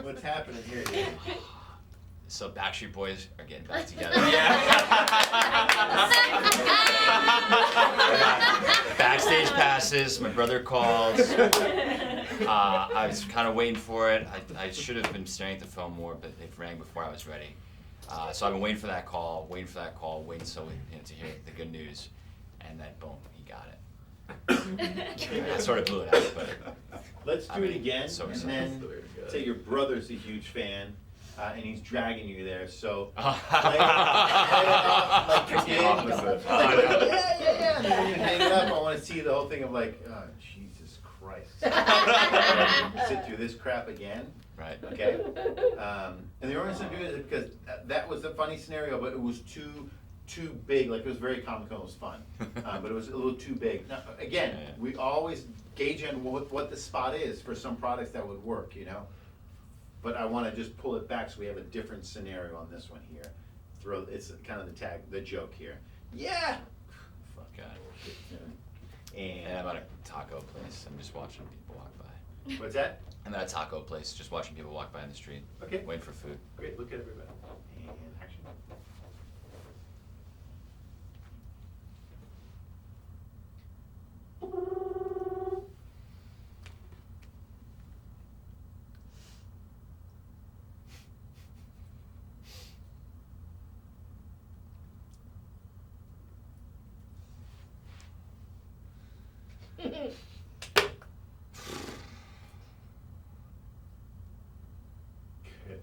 What's happening here, dude? So Backstreet Boys are getting back together. Backstage passes, my brother called. I was kind of waiting for it. I should have been staring at the phone more, but it rang before I was ready. So I've been waiting for that call, waiting so to hear the good news, and then boom, he got it. I sort of blew it out, but let's do it again, so and then say your brother's a huge fan, and he's dragging you there. So play it off like you did. Yeah. And then you hang it up. I want to see the whole thing of like, oh, Jesus Christ. Sit through this crap again. Right. Okay. And the only reason I'm doing it is because that was a funny scenario, but it was too big. Like, it was very comical. It was fun, but it was a little too big. Now, again, we always gauge on what the spot is for some products that would work, you know. But I want to just pull it back so we have a different scenario on this one here. It's kind of the joke here. Yeah. Fuck God. And I'm at a taco place. I'm just watching people walk by. What's that? I'm at a taco place, just watching people walk by in the street. Okay. Waiting for food. Great. Look at everybody. And action. Good.